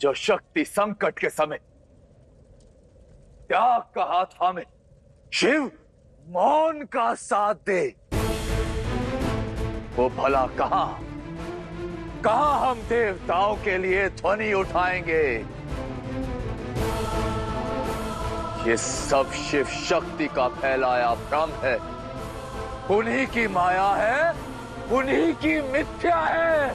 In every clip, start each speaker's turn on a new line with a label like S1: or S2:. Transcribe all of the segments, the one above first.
S1: जो शक्ति संकट के समय त्याग का हाथ थामे शिव मौन का साथ दे, वो भला कहां हम देवताओं के लिए ध्वनि उठाएंगे। ये सब शिव शक्ति का फैलाया भ्रम है, उन्हीं की माया है, उन्हीं की मिथ्या है।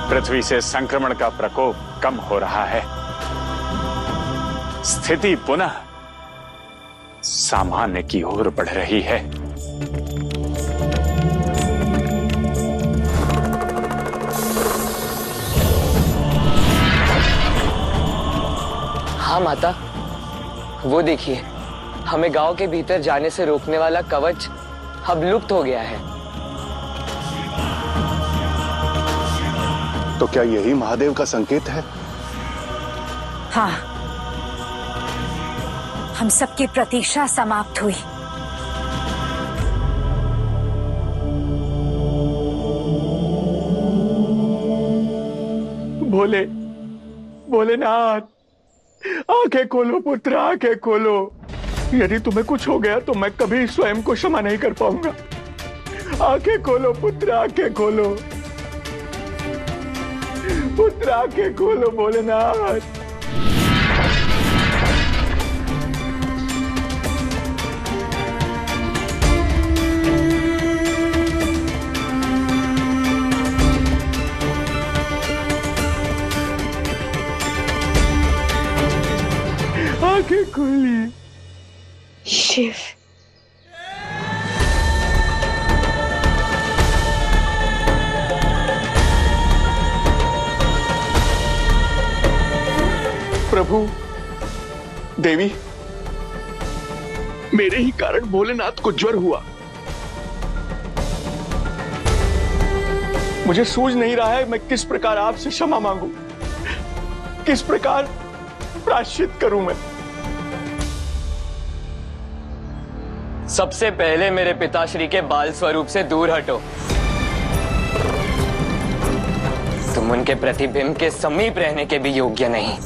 S2: पृथ्वी से संक्रमण का प्रकोप कम हो रहा है, स्थिति पुनः सामान्य की ओर बढ़ रही है।
S3: हाँ माता, वो देखिए, हमें गांव के भीतर जाने से रोकने वाला कवच अब लुप्त हो गया है।
S4: तो क्या यही महादेव का संकेत है?
S5: हाँ, हम सबकी प्रतीक्षा समाप्त हुई।
S6: भोलेनाथ, आंखें खोलो पुत्र, आंखें खोलो। यदि तुम्हें कुछ हो गया तो मैं कभी स्वयं को क्षमा नहीं कर पाऊंगा। आंखें खोलो पुत्र, आंखें खोलो पुत्र, आंखें खोलो भोलेनाथ। आंखें खोलिए।
S5: शिव,
S6: प्रभु, देवी, मेरे ही कारण भोलेनाथ को ज्वर हुआ। मुझे सूझ नहीं रहा है मैं किस प्रकार आपसे क्षमा मांगू, किस प्रकार प्रायश्चित करूं मैं।
S3: सबसे पहले मेरे पिताश्री के बाल स्वरूप से दूर हटो। तुम उनके प्रतिबिंब के समीप रहने के भी योग्य नहीं।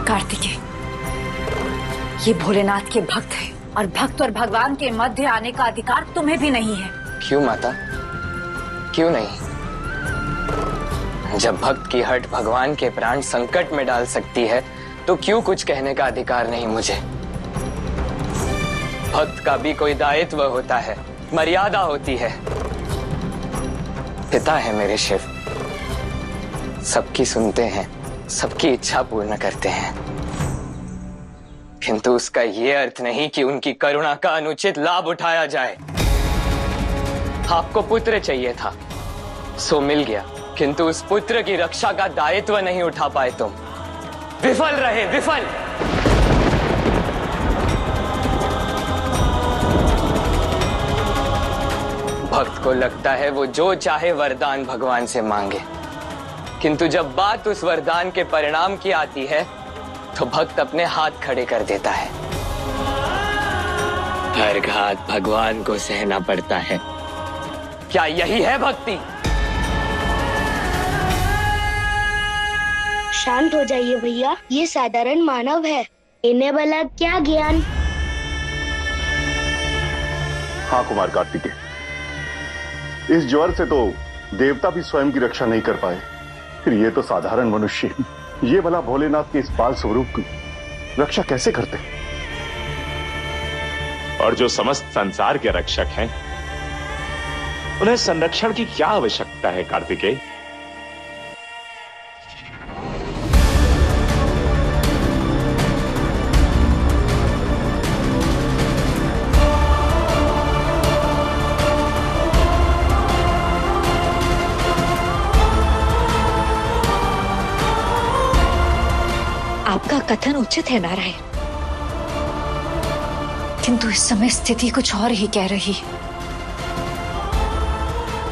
S5: कार्तिकेय, ये भोलेनाथ के भक्त हैं और भक्त और भगवान के मध्य आने का अधिकार तुम्हें भी नहीं है।
S3: क्यों माता, क्यों नहीं? जब भक्त की हट भगवान के प्राण संकट में डाल सकती है तो क्यों कुछ कहने का अधिकार नहीं मुझे? भक्त का भी कोई दायित्व होता है, मर्यादा होती है। पिता है मेरे शिव, सबकी सुनते हैं, सबकी इच्छा पूर्ण करते हैं, किंतु उसका यह अर्थ नहीं कि उनकी करुणा का अनुचित लाभ उठाया जाए। आपको पुत्र चाहिए था, सो मिल गया, किंतु उस पुत्र की रक्षा का दायित्व नहीं उठा पाए तुम। विफल रहे, विफल। भक्त को लगता है वो जो चाहे वरदान भगवान से मांगे, किंतु जब बात उस वरदान के परिणाम की आती है तो भक्त अपने हाथ खड़े कर देता है। हर घात भगवान को सहना पड़ता है। क्या यही है भक्ति?
S7: शांत हो जाइए भैया, ये साधारण मानव है, इन्हें भला क्या ज्ञान।
S4: हाँ कुमार कार्तिकेय, इस ज्वर से तो देवता भी स्वयं की रक्षा नहीं कर पाए, फिर ये तो साधारण मनुष्य, ये भला भोलेनाथ के इस बाल स्वरूप की रक्षा कैसे करते?
S2: और जो समस्त संसार के रक्षक हैं, उन्हें संरक्षण की क्या आवश्यकता है कार्तिकेय?
S5: आपका कथन उचित है नारायण, किंतु इस समय स्थिति कुछ और ही कह रही है।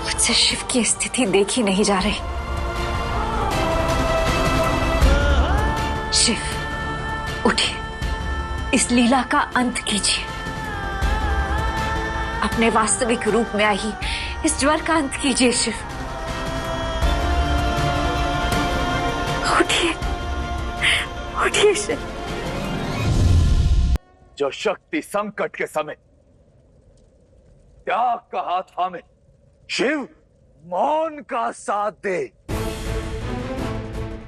S5: मुझसे शिव की स्थिति देखी नहीं जा रही। शिव, उठिए, इस लीला का अंत कीजिए। अपने वास्तविक रूप में आई इस ज्वर का अंत कीजिए शिव। उठिए, उठिए शिव।
S1: जो शक्ति संकट के समय त्याग का हाथ थामे शिव मौन का साथ दे,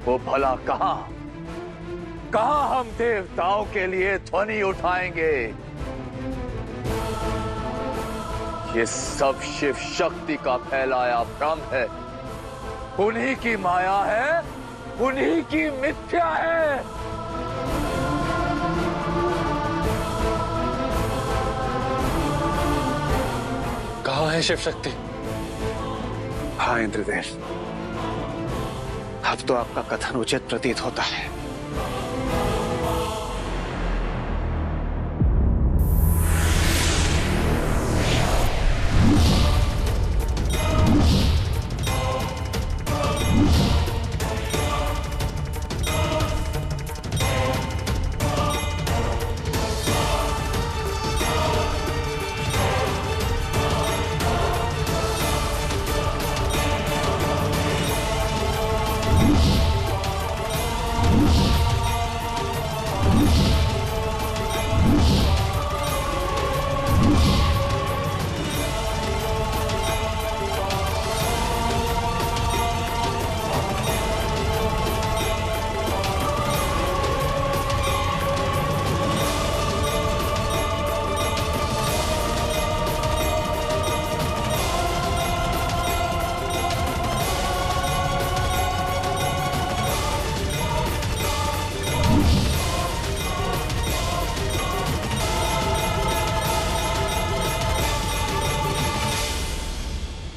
S1: वो भला कहां हम देवताओं के लिए ध्वनि उठाएंगे। ये सब शिव शक्ति का फैलाया भ्रम है, उन्हीं की माया है, उन्हीं की मिथ्या है।
S8: कहाँ है शिव शक्ति?
S9: हाँ इंद्रदेव, अब तो आपका कथन उचित प्रतीत होता है।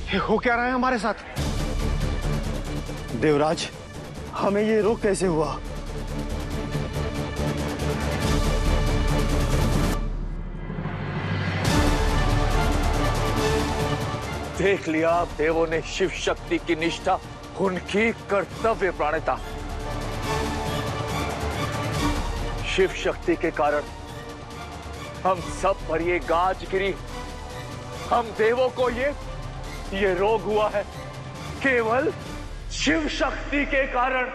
S6: ये हो क्या रहा है हमारे साथ?
S9: देवराज, हमें ये रोग कैसे हुआ?
S1: देख लिया देवों ने शिव शक्ति की निष्ठा, उनकी कर्तव्य प्राणता। शिव शक्ति के कारण हम सब पर ये गाज गिरी, हम देवों को ये रोग हुआ है केवल शिव शक्ति के कारण।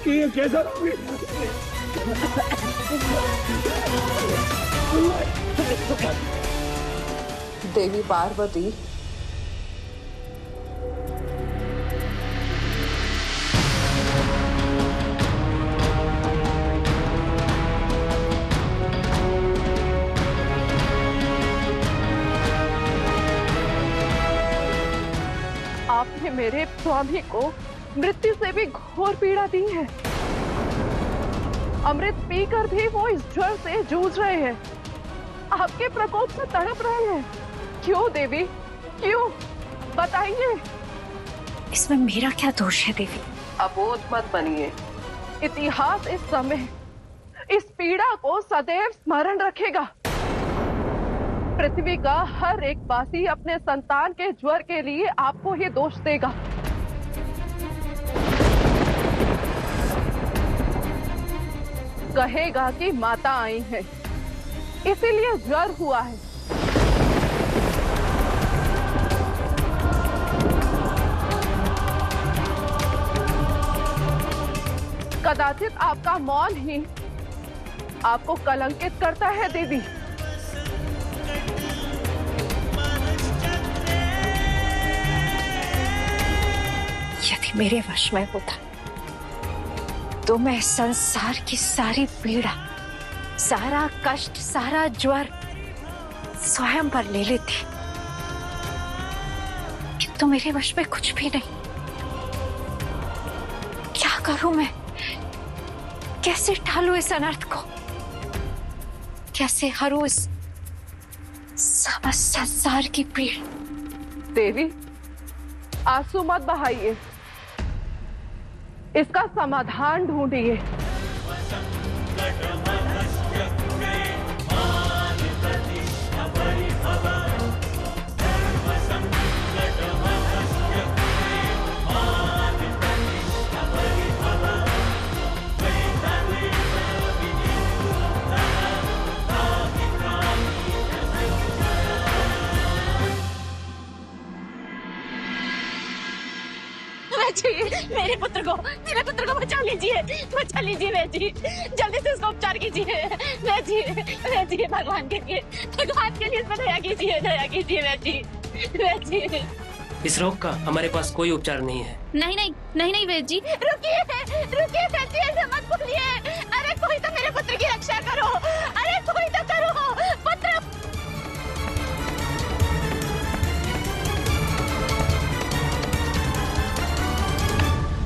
S6: ये कैसा?
S10: देवी पार्वती, आपने मेरे स्वामी को मृत्यु से भी घोर पीड़ा दी है। अमृत पीकर भी वो इस ज्वर से जूझ रहे हैं, आपके प्रकोप से तड़प रहे हैं। क्यों देवी, क्यों? बताइए।
S5: इसमें मेरा क्या दोष है देवी?
S10: अबोध मत बनिए। इतिहास इस समय इस पीड़ा को सदैव स्मरण रखेगा। पृथ्वी का हर एक वासी अपने संतान के ज्वर के लिए आपको ही दोष देगा। कहेगा कि माता आई है, इसीलिए ज्वर हुआ है। कदाचित आपका मौन ही आपको कलंकित करता है देवी।
S5: यदि मेरे वश में होता तो मैं संसार की सारी पीड़ा, सारा कष्ट, सारा ज्वर स्वयं पर ले लेती, किंतु मेरे वश में कुछ भी नहीं। क्या करूं मैं? कैसे टालूं इस अनर्थ को? कैसे हरूं इस समस्त संसार की पीड़ा?
S10: देवी, आंसू मत बहाइए, इसका समाधान ढूंढिए।
S11: मेरे पुत्र को बचा लीजिए वैद जी, जल्दी से इसका उपचार कीजिए वैद जी, भगवान के लिए इसमें दया कीजिए वैद जी।
S12: इस रोग का हमारे पास कोई उपचार नहीं है।
S11: नहीं वैद जी, रुकिए वैद जी, ऐसे मत बोलिए।